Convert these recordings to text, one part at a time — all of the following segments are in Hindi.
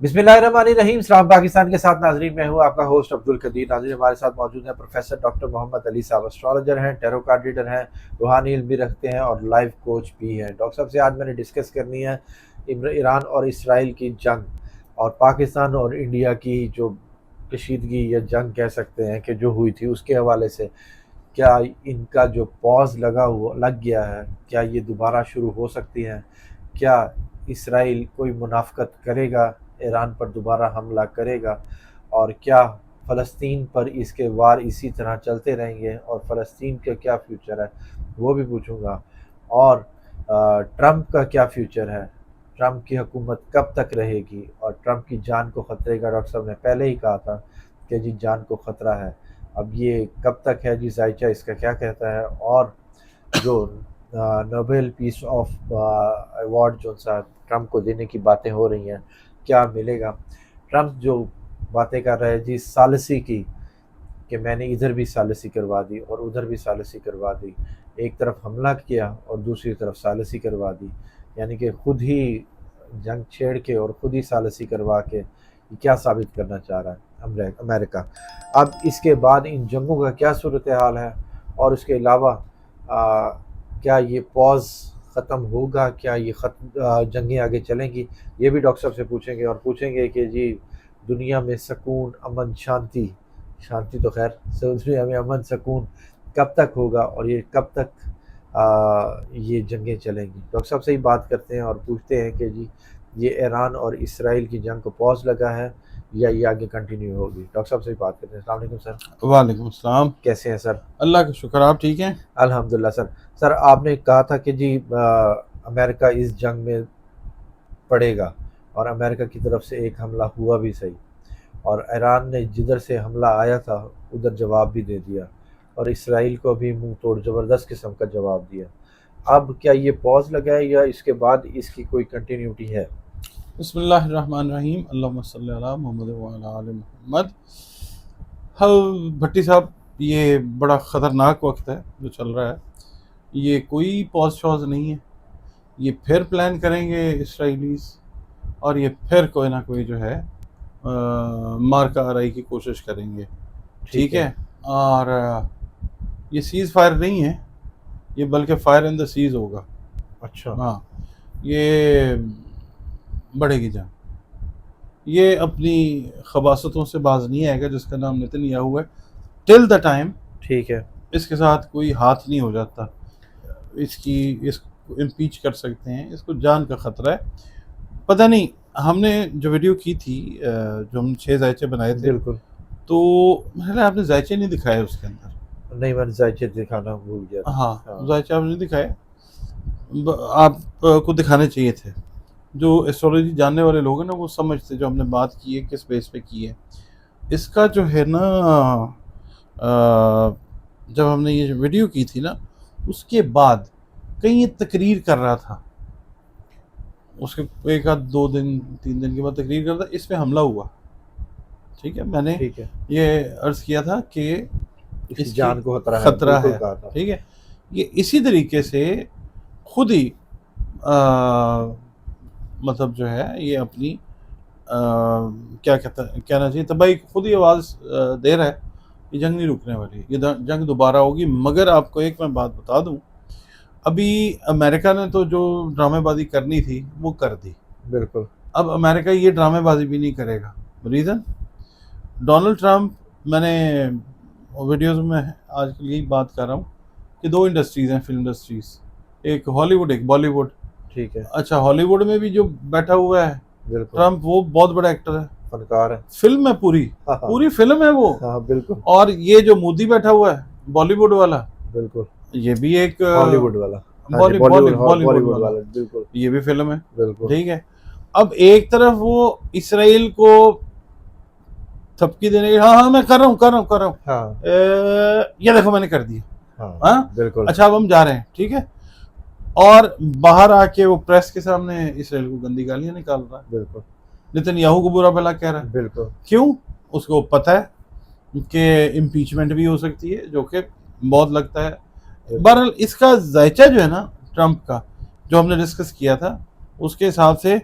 बिस्मिल्लाहिर्रहमानिर्रहीम। सलाम पाकिस्तान के साथ नाजरीन, मैं हूँ आपका होस्ट अब्दुल कदीर। नाजरीन, हमारे साथ मौजूद हैं प्रोफेसर डॉक्टर मोहम्मद अली साहब। एस्ट्रोलॉजर हैं, टैरो कार्ड रीडर हैं, रूहानी इल्म भी रखते हैं और लाइफ कोच भी हैं। डॉक्टर साहब से आज मैंने डिस्कस करनी है ईरान और इसराइल की जंग और पाकिस्तान और इंडिया की जो कशीदगी या जंग कह सकते हैं कि जो हुई थी, उसके हवाले से क्या इनका जो पॉज लग गया है, क्या ये दोबारा शुरू हो सकती हैं? क्या इसराइल कोई मुनाफ़क़त करेगा, ईरान पर दोबारा हमला करेगा? और क्या फ़लस्तीन पर इसके वार इसी तरह चलते रहेंगे और फ़लस्तीन का क्या फ्यूचर है, वो भी पूछूंगा। और ट्रंप का क्या फ्यूचर है, ट्रंप की हुकूमत कब तक रहेगी और ट्रंप की जान को ख़तरे का डॉक्टर साहब ने पहले ही कहा था कि जी जान को ख़तरा है। अब ये कब तक है जी? जायचा इसका क्या कहता है? और जो नोबेल पीस ऑफ अवार्ड जो सा ट्रंप को देने की बातें हो रही हैं, क्या मिलेगा? ट्रंप जो बातें कर रहा है जी सालिसी की, कि मैंने इधर भी सालिसी करवा दी और उधर भी सालिसी करवा दी, एक तरफ हमला किया और दूसरी तरफ सालिसी करवा दी, यानी कि खुद ही जंग छेड़ के और ख़ुद ही सालिसी करवा के क्या साबित करना चाह रहा है अमेरिका? अब इसके बाद इन जंगों का क्या सूरत हाल है? और उसके अलावा क्या ये पॉज ख़त्म होगा? क्या ये जंगें आगे चलेंगी? ये भी डॉक्टर साहब से पूछेंगे और पूछेंगे कि जी दुनिया में सुकून, अमन, शांति तो खैर दुनिया में अमन सुकून कब तक होगा और ये कब तक ये जंगें चलेंगी? डॉक्टर साहब से ही बात करते हैं और पूछते हैं कि जी ये ईरान और इसराइल की जंग को पॉज लगा है या ये आगे कंटिन्यू होगी? डॉक्टर साहब से ही बात करते हैं। अस्सलाम वालेकुम सर। वालेकुम अस्सलाम। कैसे हैं सर? अल्लाह का शुक्र, आप ठीक हैं? अल्हम्दुलिल्लाह सर। सर आपने कहा था कि जी अमेरिका इस जंग में पड़ेगा और अमेरिका की तरफ से एक हमला हुआ भी सही, और ईरान ने जिधर से हमला आया था उधर जवाब भी दे दिया और इसराइल को भी मुंह तोड़ ज़बरदस्त किस्म का जवाब दिया। अब क्या ये पॉज लगा है या इसके बाद इसकी कोई कंटिन्यूटी है? बिस्मिल्लाहिर्रहमानिर्रहीम, अल्लाहुम्मा सल्ली अला मुहम्मद व अला आलि मुहम्मद। भट्टी साहब, ये बड़ा ख़तरनाक वक्त है जो चल रहा है। ये कोई पॉज शॉज नहीं है। ये फिर प्लान करेंगे इसराइलीज़ और ये फिर कोई ना कोई जो है मार का आराई की कोशिश करेंगे। ठीक है। और ये सीज़ फायर नहीं है, ये बल्कि फायर इन द सीज़ होगा। अच्छा। हाँ, ये बढ़ेगी जंग। ये अपनी खबासतों से बाज नहीं आएगा जिसका नाम नेतन्याहू है। टिल द टाइम, ठीक है, इसके साथ कोई हाथ नहीं हो जाता, इसको इम्पीच कर सकते हैं, इसको जान का ख़तरा है। पता नहीं, हमने जो वीडियो की थी, जो हम 6 जायचे बनाए थे, बिल्कुल। तो मैंने आपने जायचे नहीं दिखाए उसके अंदर। नहीं, मैंने जायचे दिखाना भूल गया था। हाँ, जायचे आपने दिखाए, आपको दिखाने चाहिए थे। जो एस्ट्रोलॉजी जानने वाले लोग हैं ना, वो समझते जो हमने बात की है किस बेस पे की है। इसका जो है ना, जब हमने ये वीडियो की थी ना, उसके बाद कहीं ये तकरीर कर रहा था, उसके एक आध 2 दिन 3 दिन के बाद तकरीर कर रहा था, इस पे हमला हुआ। ठीक है, मैंने ठीक है, ये अर्ज़ किया था कि इसकी इसकी जान को खतरा है। कहा था। ठीक है, ये इसी तरीके से खुद ही मतलब जो है ये अपनी क्या कहना चाहिए, तबाही खुद ही आवाज़ दे रहा है। ये जंग नहीं रुकने वाली, ये जंग दोबारा होगी। मगर आपको एक मैं बात बता दूं, अभी अमेरिका ने तो जो ड्रामेबाजी करनी थी वो कर दी। बिल्कुल। अब अमेरिका ये ड्रामेबाजी भी नहीं करेगा। रीज़न, डोनाल्ड ट्रंप, मैंने वीडियोज़ में आजकल यही बात कर रहा हूँ कि 2 इंडस्ट्रीज़ हैं, फिल्म इंडस्ट्रीज़, एक हॉलीवुड एक बॉलीवुड। ठीक है। अच्छा, हॉलीवुड में भी जो बैठा हुआ है ट्रंप, वो बहुत बड़ा एक्टर है, फनकार है, फिल्म है, पूरी फिल्म है वो। हाँ बिल्कुल। और ये जो मोदी बैठा हुआ है बॉलीवुड वाला, बिल्कुल, ये भी एक हॉलीवुड वाला, बॉलीवुड वाला, बिल्कुल ये भी फिल्म है। बिल्कुल। ठीक है, अब एक तरफ वो इसराइल को थपकी देने की, हाँ मैं कर रहा हूँ, हाँ, ये देखो मैंने कर दिया। हाँ बिल्कुल। अच्छा, अब हम जा रहे हैं। ठीक है, और बाहर आके वो प्रेस के सामने इसराइल को गंदी गालियां निकाल रहा है, बिल्कुल। नेतन्याहू को बुरा भला कह रहा है। बिल्कुल। क्यों? उसको पता है कि इम्पीचमेंट भी हो सकती है, जो कि बहुत लगता है। बहरहाल इसका जायचा जो है ना ट्रंप का, जो हमने डिस्कस किया था, उसके हिसाब से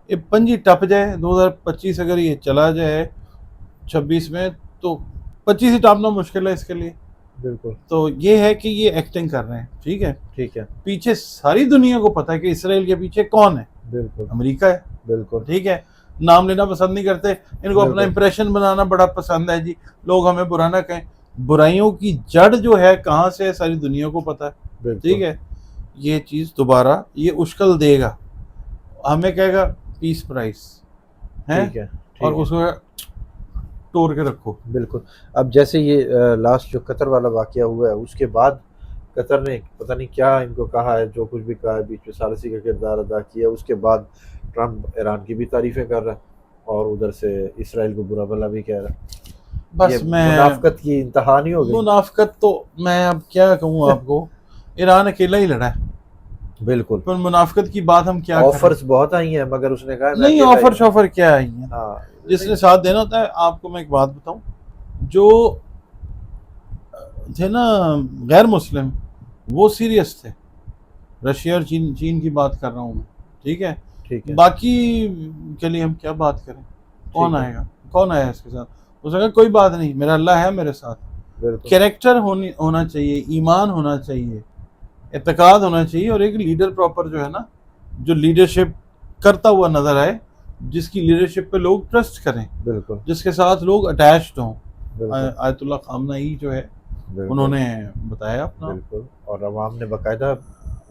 ये पंजी टप जाए 2025 अगर ये चला जाए 26 में, तो 25 ही टापना मुश्किल है इसके लिए। बिल्कुल। तो ये है कि ये एक्टिंग कर रहे हैं, ठीक है। ठीक है। पीछे सारी दुनिया को पता है कि इसराइल के पीछे कौन है, बिल्कुल। अमेरिका है, बिल्कुल। ठीक है। नाम लेना पसंद नहीं करते, इनको अपना बिल्कुल। इंप्रेशन बनाना बड़ा पसंद है जी, लोग हमें बुरा ना कहें। बुराइयों की जड़ जो है कहाँ से है सारी दुनिया को पता है, बिल्कुल। ठीक है। ये चीज़ दोबारा ये उश्कल देगा, हमें कहेगा पीस प्राइस है, ठीक है। और ठीक है। उसको तोड़ के रखो। बिल्कुल। अब जैसे ये लास्ट जो कतर वाला वाकया हुआ है, उसके बाद कतर ने पता नहीं क्या इनको कहा है, जो कुछ भी कहा है, बीच में सारसी का किरदार अदा किया। उसके बाद ट्रम्प ईरान की भी तारीफें कर रहा है और उधर से इसराइल को बुरा भला भी कह रहा है। बस ये मैं मुनाफकत की इंतहा नहीं हो गई? मुनाफकत तो मैं अब क्या कहूँ आपको, ईरान अकेला ही लड़ा है, बिल्कुल। पर मुनाफकत की बात हम क्या ऑफर्स बहुत आई हैं, मगर उसने कहा मैं नहीं, अकेला ही ऑफर हूँ। शॉफर क्या आई है, हाँ, जिसने साथ देना होता है। आपको मैं एक बात बताऊं, जो थे ना गैर मुस्लिम, वो सीरियस थे। रशिया और चीन, चीन की बात कर रहा हूँ मैं, ठीक है। ठीक है। बाकी के लिए हम क्या बात करें, कौन ठीक है। आएगा, कौन आया इसके साथ। उसने कहा कोई बात नहीं, मेरा अल्लाह है मेरे साथ। बिल्कुल। कैरेक्टर होना चाहिए, ईमान होना चाहिए, एतकाद होना चाहिए, और एक लीडर प्रॉपर जो है ना, जो लीडरशिप करता हुआ नजर आए, जिसकी लीडरशिप पे लोग ट्रस्ट करें, बिल्कुल। जिसके साथ लोग अटैच्ड हों। बिल्कुल। आयतुल्लाह खामनाई जो है, बिल्कुल। उन्होंने बताया अपना। बिल्कुल। और अवाम ने बकायदा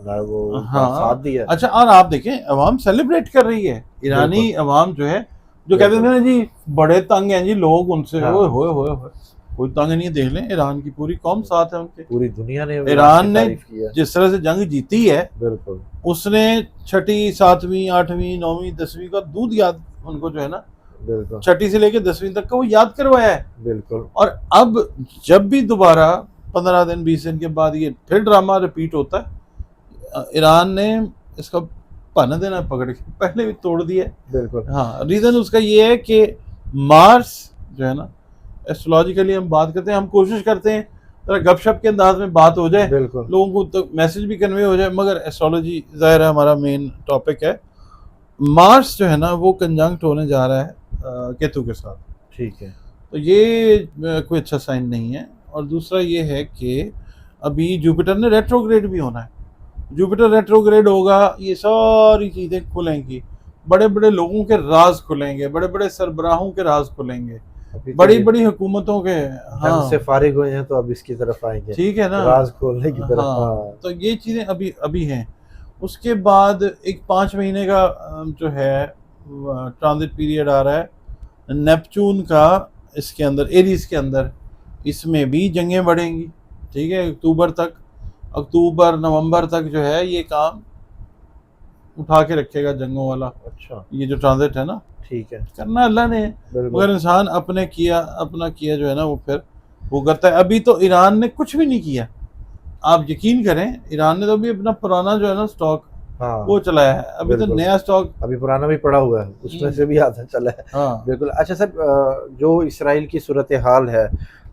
वो उनका हाँ, साथ दिया। अच्छा, और आप देखें अवाम सेलिब्रेट कर रही है, ईरानी बिल्कुल। अवाम जो है, जो कहते थे बिल्कुल। ना जी बड़े तंग हैं जी लोग उनसे, हाँ। ओए होए होए होए, कोई तंग नहीं है। देख लें ईरान की पूरी कौम साथ है उनके। पूरी दुनिया ने ईरान की ने तारीफ की है। जिस तरह से जंग जीती है, बिल्कुल। उसने 6ठी 7वीं 8वीं 9वीं 10वीं का दूध याद उनको जो है ना, बिल्कुल। 6ठी से लेकर 10वीं तक का वो याद करवाया है। बिल्कुल। और अब जब भी दोबारा 15 दिन 20 दिन के बाद ये फिर ड्रामा रिपीट होता है, ईरान ने इसका पाना देना पकड़ के पहले भी तोड़ दिया है। बिल्कुल। हाँ, रीज़न उसका ये है कि मार्स जो है ना, एस्ट्रोलॉजिकली हम बात करते हैं, हम कोशिश करते हैं जरा गपशप के अंदाज में बात हो जाए, बिल्कुल। लोगों को तो मैसेज भी कन्वे हो जाए, मगर एस्ट्रोलॉजी ज़ाहिर है हमारा मेन टॉपिक है। मार्स जो है ना वो कंजंक्ट होने जा रहा है केतु के साथ, ठीक है। तो ये कोई अच्छा साइन नहीं है। और दूसरा ये है कि अभी जुपिटर ने रेट्रोग्रेड भी होना है। जुपिटर रेट्रोग्रेड होगा, ये सारी चीज़ें खुलेंगी, बड़े बड़े लोगों के राज खुलेंगे, बड़े बड़े सरबराहों के राज खुलेंगे, अभी तो बड़ी ये बड़ी हुकूमतों के। जंग से हाँ, फारिग हुए हैं, तो अब इसकी तरफ आएंगे, ठीक है ना, राज खोलने की तरफ। हाँ, हाँ। तो ये चीज़ें अभी अभी हैं। उसके बाद एक 5 महीने का जो है ट्रांजिट पीरियड आ रहा है नेपच्यून का, इसके अंदर एरीज के अंदर, इसमें भी जंगें बढ़ेंगी, ठीक है। अक्टूबर नवंबर तक जो है ये काम उठा के रखेगा जंगों वाला, अच्छा। ये जो ट्रांजिट है ना, ठीक है। करना अल्लाह ने है, बिल्कुल। मगर इंसान अपना किया जो है ना वो फिर वो करता है। अभी तो ईरान ने कुछ भी नहीं किया, आप यकीन करें, ईरान ने तो अभी अपना पुराना जो है ना स्टॉक हाँ। वो चलाया है, अभी तो बिल्कुल। नया स्टॉक अभी पुराना भी पड़ा हुआ है, उसमें से भी आधा चला है। हाँ। बिल्कुल। अच्छा सर, जो इसराइल की सूरत हाल है,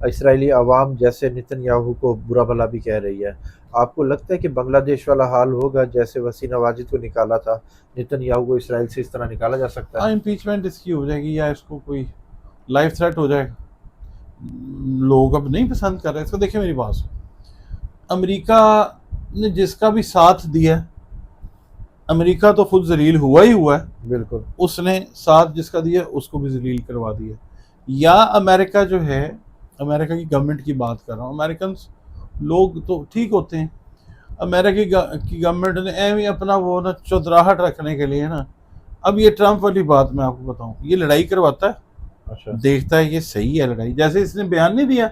इसराइली आवाम जैसे नेतन्याहू को बुरा भला भी कह रही है, आपको लगता है कि बांग्लादेश वाला हाल होगा, जैसे वसीना वाजिद को निकाला था नेतन्याहू को, इसराइल से इस तरह निकाला जा सकता हाँ, है? इम्पीचमेंट इसकी हो जाएगी या इसको कोई लाइफ थ्रेट हो जाएगा। लोग अब नहीं पसंद कर रहे इसको। देखिए मेरी बात सुनो, अमेरिका ने जिसका भी साथ दिया, अमेरिका तो खुद जलील हुआ ही हुआ है, बिल्कुल। उसने साथ जिसका दिया उसको भी जलील करवा दिया। या अमेरिका जो है, अमेरिका की गवर्नमेंट की बात कर रहा हूँ, अमेरिकन लोग तो ठीक होते हैं, अमेरिका की गवर्नमेंट ने एवं अपना वो ना चौधराहट रखने के लिए ना, अब ये ट्रंप वाली बात मैं आपको बताऊं, ये लड़ाई करवाता है, अच्छा। देखता है ये सही है लड़ाई। जैसे इसने बयान नहीं दिया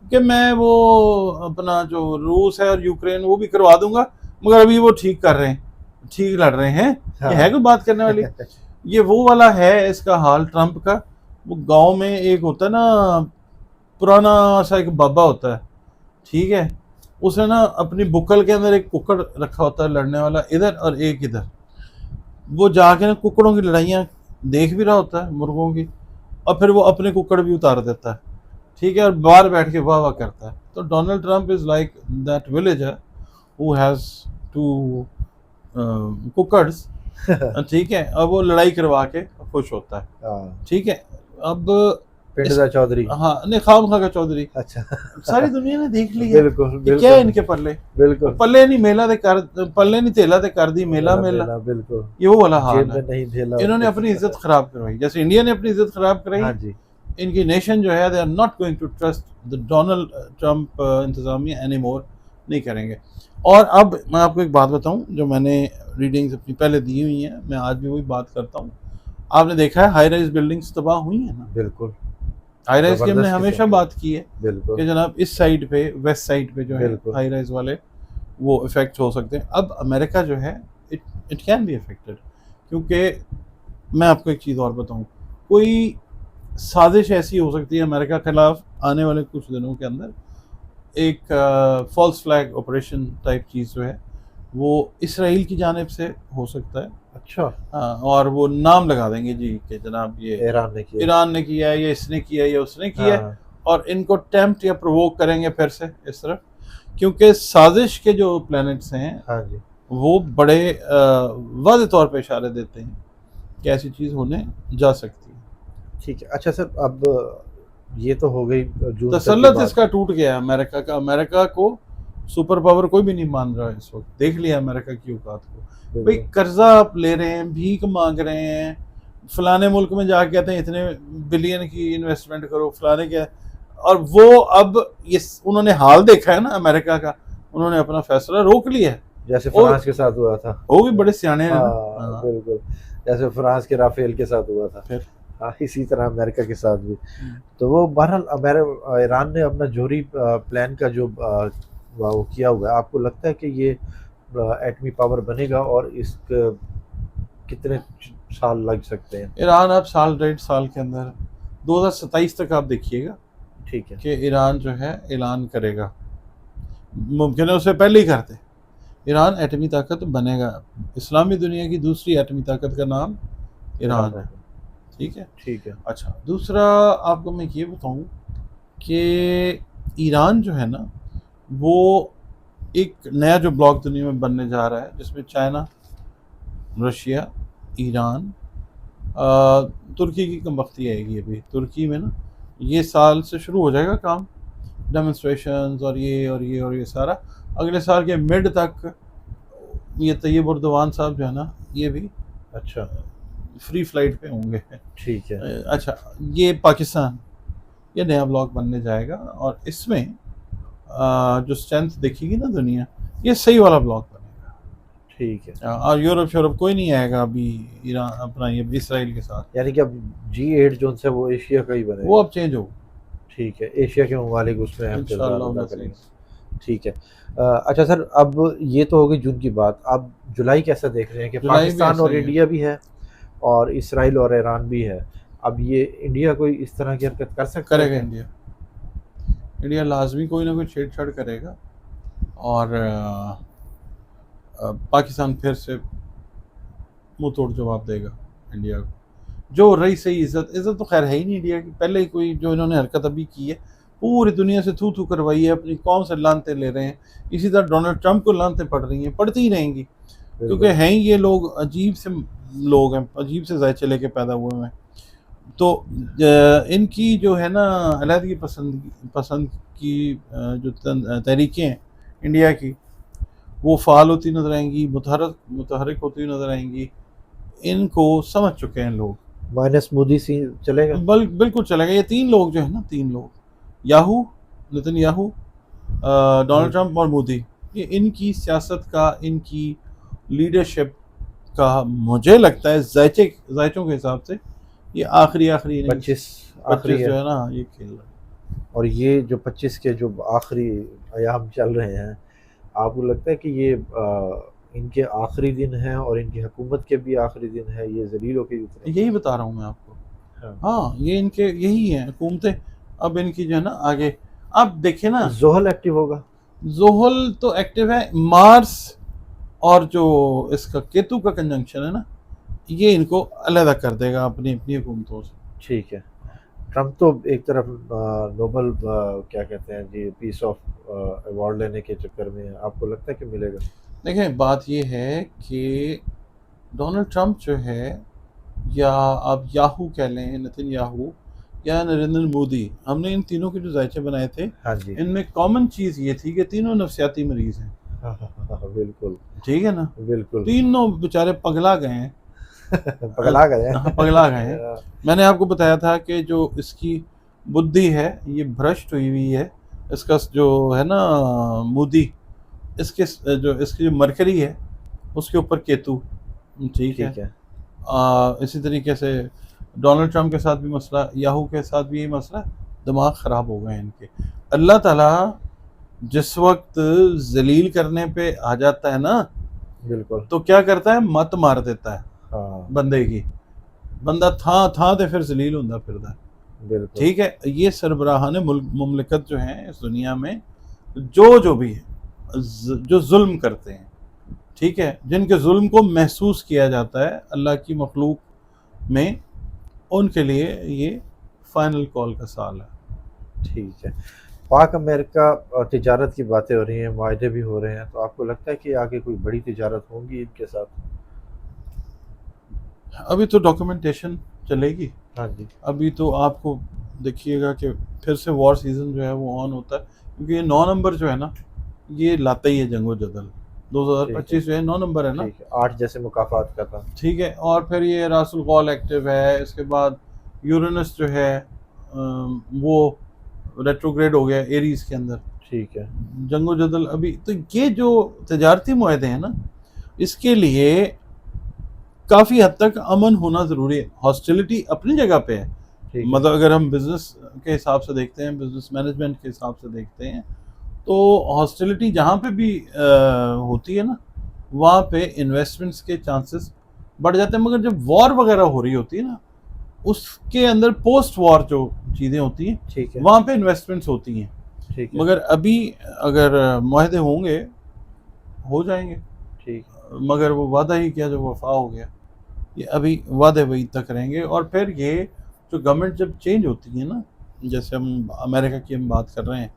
कि मैं वो अपना जो रूस है और यूक्रेन वो भी करवा दूंगा, मगर अभी वो ठीक कर रहे हैं, ठीक लड़ रहे हैं। हाँ। ये है कोई बात करने वाली? ये वो वाला है इसका हाल ट्रंप का। वो गांव में एक होता है ना, पुराना सा एक बाबा होता है, ठीक है, उसने ना अपनी बुक्कल के अंदर एक कुक्कड़ रखा होता है लड़ने वाला, इधर और एक इधर। वो जाके ना कुक्कड़ों की लड़ाइयाँ देख भी रहा होता है, मुर्गों की, और फिर वो अपने कुक्कड़ भी उतार देता है, ठीक है, और बाहर बैठ के वाह वाह करता है। तो Donald Trump is like that villager who has two cookers, ठीक है, अब वो लड़ाई करवा के खुश होता है। हाँ, ठीक है, अब पिंडदा चौधरी। हाँ, नहीं, खामखा का चौधरी अच्छा। सारी दुनिया ने देख लिया बिल्कुल कि क्या है बिल्कुल इनके पल्ले। बिल्कुल। पल्ले नहीं मेला दे कर, पल्ले नहीं तेला दे कर दी मेला मेला मेला, मेला बिल्कुल। ये वो वाला हाल जेब है। में नहीं झेला इन्होंने उनके अपनी सिर इज्जत पर। खराब करवाई, जैसे इंडिया ने अपनी इज्जत खराब हाँ कराई। जी। इनकी नेशन जो है, they are not going to trust the Donald Trump इंतजामिया एनी मोर, नहीं करेंगे। और अब मैं आपको एक बात बताऊं, जो मैंने रीडिंग्स अपनी पहले दी हुई हैं, मैं आज भी वही बात करता हूँ। आपने देखा है हाई राइज बिल्डिंग्स तबाह हुई हैं ना। बिल्कुल हाई राइज की हमने जबरदस्त हमेशा किस्म बात की है बिल्कुल कि जनाब इस साइड पे, वेस्ट साइड पे जो है बिल्कुल। हाई राइज वाले वो इफेक्ट हो सकते हैं। अब अमेरिका जो है, it it can be affected, क्योंकि मैं आपको एक चीज़ और बताऊं, कोई साजिश ऐसी हो सकती है अमेरिका के खिलाफ आने वाले कुछ दिनों के अंदर, एक फॉल्स फ्लैग ऑपरेशन टाइप चीज़ जो है वो इसराइल की जानिब से हो सकता है। अच्छा। और वो नाम लगा देंगे जी कि जनाब ये ईरान ने किया। ईरान ने किया है, या इसने किया है, या उसने किया है, हाँ और इनको टेम्प्ट या प्रोवोक करेंगे फिर से इस तरफ। क्योंकि साजिश के जो प्लैनेट्स हैं हाँ जी। वो बड़े वाज़े तौर पे इशारे देते हैं कि ऐसी चीज़ होने जा सकती है। ठीक है। अच्छा सर, अब ये तो हो गई जून तक की तसल्लुत बात। इसका टूट गया है अमेरिका का। अमेरिका को सुपर पावर कोई भी नहीं मान रहा है इस वक्त। देख लिया अमेरिका की औकात को। भाई बिल्कुल कर्जा आप ले रहे हैं, भीख मांग रहे हैं, फलाने मुल्क में जाके कहते हैं इतने बिलियन की इन्वेस्टमेंट करो, फलाने क्या, और वो अब ये उन्होंने हाल देखा है ना अमेरिका का, उन्होंने अपना फैसला रोक लिया है। जैसे और फ्रांस के साथ हुआ था। वो भी बड़े सियाने हैं ना। हाँ हाँ, बिल्कुल, जैसे फ्रांस के राफेल के साथ हुआ था। फिर हाँ, इसी तरह अमेरिका के साथ भी। तो वो बहरहाल ईरान ने अपना जोहरी प्लान का जो वो किया हुआ है, आपको लगता है कि ये एटमी पावर बनेगा, और इस कितने साल लग सकते हैं? ईरान अब साल 1.5 साल के अंदर 2027 तक आप देखिएगा ठीक है। कि ईरान जो है ऐलान करेगा। मुमकिन है उससे पहले ही करते। ईरान एटमी ताकत बनेगा। इस्लामी दुनिया की दूसरी एटमी ताकत का नाम ईरान है। ठीक है। ठीक है। अच्छा, दूसरा आपको मैं ये बताऊं कि ईरान जो है ना, वो एक नया जो ब्लॉक दुनिया में बनने जा रहा है, जिसमें चाइना, रशिया, ईरान, तुर्की की कमबख्ती आएगी। अभी तुर्की में ना ये साल से शुरू हो जाएगा काम, डेमोन्स्ट्रेशंस और ये और ये और ये सारा। अगले साल के मिड तक ये तैयब उर्दवान साहब जो है ना, ये भी अच्छा। फ्री फ्लाइट पे होंगे। ठीक है। अच्छा, ये पाकिस्तान, ये नया ब्लॉक बनने जाएगा, और इसमें जो स्ट्रेंथ देखेगी ना दुनिया, ये सही वाला ब्लॉक बनेगा। ठीक है। और यूरोप शोरोप कोई नहीं आएगा अभी ईरान अपना ये इसराइल के साथ। यानी कि अब G8 जो है वो एशिया का ही बनेगा। वो अब चेंज हो ठीक है, एशिया के ममालिक उसमें अहम किरदार इंशाल्लाह अदा उनसे। करेंगे। ठीक है। अच्छा सर, अब ये तो हो गई जून की बात, अब जुलाई कैसा देख रहे हैं कि जुलाई भी पाकिस्तान ऐसा और ही है। इंडिया भी है, और इसराइल और ईरान भी है। अब ये इंडिया कोई इस तरह की हरकत कर सकता है करेगा क्या? इंडिया। इंडिया लाजमी कोई ना कोई छेड़छाड़ करेगा, और पाकिस्तान फिर से मुंह तोड़ जवाब देगा इंडिया को। जो रही सही इज्जत, इज्जत तो खैर है ही नहीं इंडिया की। पहले ही कोई जो इन्होंने हरकत अभी की है, पूरी दुनिया से थू थू करवाई है, अपनी कौम से लानते ले रहे हैं। इसी तरह डोनाल्ड ट्रंप को लानते पड़ रही हैं, पड़ती ही रहेंगी, क्योंकि बिल्कुल हैं ये लोग अजीब से लोग हैं, अजीब से जायचे लेके पैदा हुए हैं। तो इनकी जो है ना अलहदगी पसंद की जो तहरीकें हैं इंडिया की, वो फ़ाल होती नज़र आएंगी, मुतहरक होती नज़र आएंगी। इनको समझ चुके हैं लोग। माइनस मोदी सी चलेगा। बिल्कुल चलेगा। ये तीन लोग जो है ना, तीन लोग, याहू, नेतन्याहू, डोनाल्ड ट्रंप और मोदी, ये इनकी सियासत का, इनकी लीडरशिप का, मुझे लगता है जायचों के हिसाब से ये आखिरी 25 आखिरी जो है। है ना, ये खेल रहा है। और ये जो 25 के जो आखिरी अयाम चल रहे हैं, आपको लगता है कि ये इनके आखिरी दिन हैं, और इनकी हुकूमत के भी आखिरी दिन है, ये जलील होकर उतरेंगे? यही बता रहा हूँ मैं आपको। हाँ। हाँ, ये इनके यही है हुकूमतें। अब इनकी जो है ना आगे, आप देखें ना, जोहल एक्टिव होगा। जोहल तो एक्टिव है। मार्स और जो इसका केतु का कंजंक्शन है ना, ये इनको अलहदा कर देगा अपनी अपनी हुकूमतों से। ठीक है। ट्रम्प तो एक तरफ नोबल क्या कहते हैं जी, पीस ऑफ अवार्ड लेने के चक्कर में है। आपको लगता है कि मिलेगा? देखें, बात ये है कि डोनाल्ड ट्रंप जो है, या आप याहू कह लें, नितिन याहू, या नरेंद्र मोदी, हमने इन तीनों के जो जायचे बनाए थे, हाँ जी। इनमें कॉमन चीज़ ये थी कि तीनों नफसियाती मरीज हैं। हाँ, हाँ, हाँ, हाँ, बिल्कुल, ठीक है ना? बिल्कुल। तीनों बेचारे पगला गए हैं। पगला गए हाँ, हैं। पगला गए हैं। मैंने आपको बताया था कि जो इसकी बुद्धि है ये भ्रष्ट हुई हुई है। इसका जो है ना मोदी, इसके जो इसकी जो मरकरी है उसके ऊपर केतु। ठीक है। ठीक है। इसी तरीके से डोनाल्ड ट्रंप के साथ भी मसला, याहू के साथ भी यही मसला, दिमाग ख़राब हो गए हैं इनके। अल्लाह ताला जिस वक्त जलील करने पे आ जाता है ना, बिल्कुल। तो क्या करता है, मत मार देता है हाँ, बंदे की। बंदा था ते फिर जलील होता फिरदा है। बिल्कुल। ठीक है, ये सरबराहान मुमलिकत जो हैं इस दुनिया में, जो भी है, जो जुल्म करते हैं, ठीक है, जिनके जुल्म को महसूस किया जाता है अल्लाह की मखलूक में, उनके लिए ये फाइनल कॉल का साल है। ठीक है। पाक अमेरिका तिजारत की बातें हो रही हैं, मुआहदे भी हो रहे हैं, तो आपको लगता है कि आगे कोई बड़ी तिजारत होंगी इनके साथ? अभी तो डॉक्यूमेंटेशन चलेगी। हाँ जी। अभी तो आपको देखिएगा कि फिर से वॉर सीज़न जो है वो ऑन होता है, क्योंकि ये 9 नंबर जो है ना, ये लाता ही है जंगो जदल। ठीक है। 2025 जो है 9 नंबर है ना। ठीक है, 8 जैसे मुकाफात का था। ठीक है, और फिर ये रासुल कौल एक्टिव है, इसके बाद यूरेनस जो है वो रेट्रोग्रेड हो गया एरीज के अंदर। ठीक है। जंगो जदल अभी तो, ये जो तजारती मुआहदे हैं ना, इसके लिए काफ़ी हद तक अमन होना ज़रूरी है। हॉस्टिलिटी अपनी जगह पे है, ठीक है। मतलब अगर हम बिजनेस के हिसाब से देखते हैं, बिजनेस मैनेजमेंट के हिसाब से देखते हैं, तो हॉस्टिलिटी जहाँ पे भी होती है ना, वहाँ पे इन्वेस्टमेंट्स के चांसेस बढ़ जाते हैं। मगर जब वॉर वगैरह हो रही होती है ना, उसके अंदर पोस्ट वॉर जो चीज़ें होती हैं, ठीक है। वहाँ पे इन्वेस्टमेंट्स होती हैं। ठीक है। मगर अभी अगर मुआहदे होंगे, हो जाएंगे, ठीक। मगर वो वादा ही किया जो वफा हो गया। ये अभी वादे वही तक रहेंगे। और फिर ये जो गवर्नमेंट जब चेंज होती है ना, जैसे हम अमेरिका की हम बात कर रहे हैं,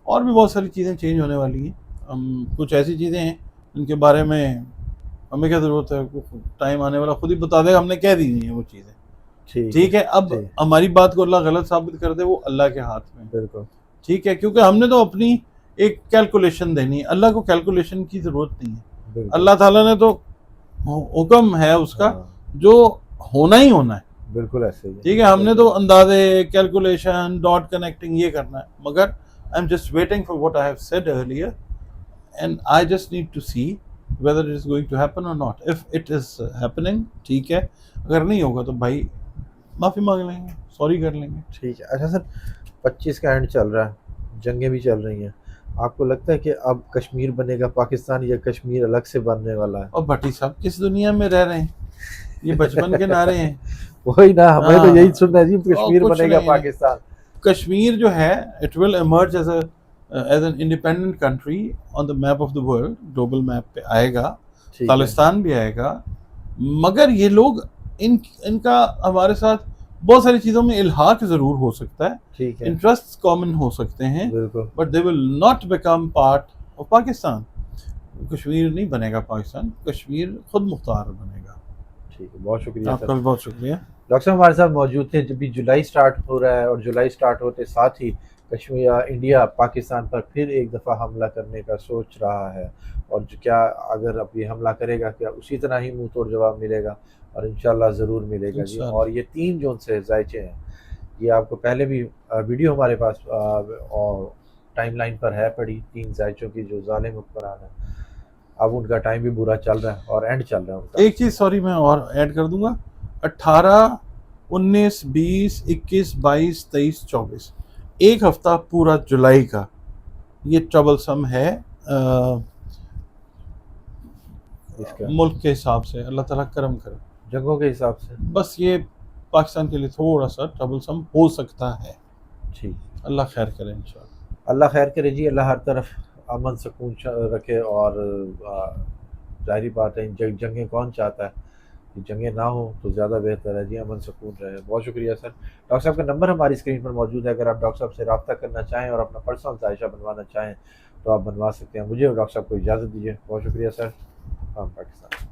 और भी बहुत सारी चीज़ें चेंज होने वाली हैं। हम कुछ ऐसी चीज़ें हैं जिनके बारे में हमें क्या ज़रूरत है, टाइम आने वाला खुद ही बता देगा, हमने कह दी हैं वो चीज़ें। ठीक है, अब जी। हमारी बात को अल्लाह गलत साबित कर दे, वो अल्लाह के हाथ में। बिल्कुल। ठीक है, क्योंकि हमने तो अपनी एक कैलकुलेशन देनी है, अल्लाह को कैलकुलेशन की ज़रूरत नहीं है। बिल्कुल। अल्लाह ताला ने तो हुक्म है उसका, हाँ, जो होना ही होना है। बिल्कुल ऐसे ही है। ठीक है, हमने तो अंदाजे, कैलकुलेशन, डॉट कनेक्टिंग ये करना है, मगर I am just waiting for what I have said earlier, and I just need to see whether it is going to happen और not. If it is happening, ठीक है, अगर नहीं होगा तो भाई माफ़ी मांग लेंगे, सॉरी कर लेंगे। ठीक है। अच्छा सर, 25 का एंड चल रहा है, जंगें भी चल रही हैं, आपको लगता है कि अब कश्मीर बनेगा पाकिस्तान या कश्मीर अलग से बनने वाला है? और भट्टी साहब किस दुनिया में रह रहे हैं, ये बचपन के नारे हैं। वही ना, हमें तो यही सुनना है जी, और कश्मीर कुछ बनेगा नहीं, पाकिस्तान। कश्मीर जो है, it will emerge as an independent country on the map of the world, global map पे आएगा। ठीक है। खालिस्तान भी आएगा। मगर ये लोग इनका हमारे साथ बहुत सारी चीज़ों में इल्हाक ज़रूर हो सकता है, ठीक है। इंटरेस्ट कॉमन हो सकते हैं, बिल्कुल। But they will not become part of Pakistan. Kashmir नहीं बनेगा पाकिस्तान, कश्मीर खुद मुख्तार बनेगा। ठीक है, बहुत शुक्रिया आपका सर। भी बहुत शुक्रिया। डॉक्टर साहब हमारे साथ मौजूद थे। जब भी जुलाई स्टार्ट हो रहा है, और जुलाई स्टार्ट होते साथ ही कश्मीर, इंडिया पाकिस्तान पर फिर एक दफ़ा हमला करने का सोच रहा है, और जो क्या अगर अब ये हमला करेगा, क्या उसी तरह ही मुंह तोड़ जवाब मिलेगा? और इंशाल्लाह ज़रूर मिलेगा जी। इंशाल्लाह। और ये 3 जून से जायचे हैं, ये आपको पहले भी वीडियो हमारे पास और टाइमलाइन पर है पड़ी, 3 जायचों की जो ज़ालिम हुक्मरान है। अब उनका टाइम भी बुरा चल रहा है और एंड चल रहा है उनका। एक चीज़ सॉरी मैं और ऐड कर दूंगा, 18, 19, 20, 21, 22, 23, 24, एक हफ्ता पूरा जुलाई का ये ट्रबलसम है इसका मुल्क के हिसाब से। अल्लाह ताला करम करे, जंगों के हिसाब से। बस ये पाकिस्तान के लिए थोड़ा सा ट्रबलसम हो सकता है। ठीक। अल्लाह खैर करे इंशाल्लाह। अल्लाह खैर करे जी, अल्लाह हर तरफ अमन सुकून रखे। और ज़ाहिर बात है, जंगें कौन चाहता है कि जंगें ना हो, तो ज़्यादा बेहतर है जी, अमन सुकून रहे। बहुत शुक्रिया सर। डॉक्टर साहब का नंबर हमारी स्क्रीन पर मौजूद है, अगर आप डॉक्टर साहब से रब्ता करना चाहें और अपना पर्सनल जायशा बनवाना चाहें तो आप बनवा सकते हैं। मुझे और डॉक्टर साहब को इजाज़त दीजिए। बहुत शुक्रिया सर। पाकिस्तान।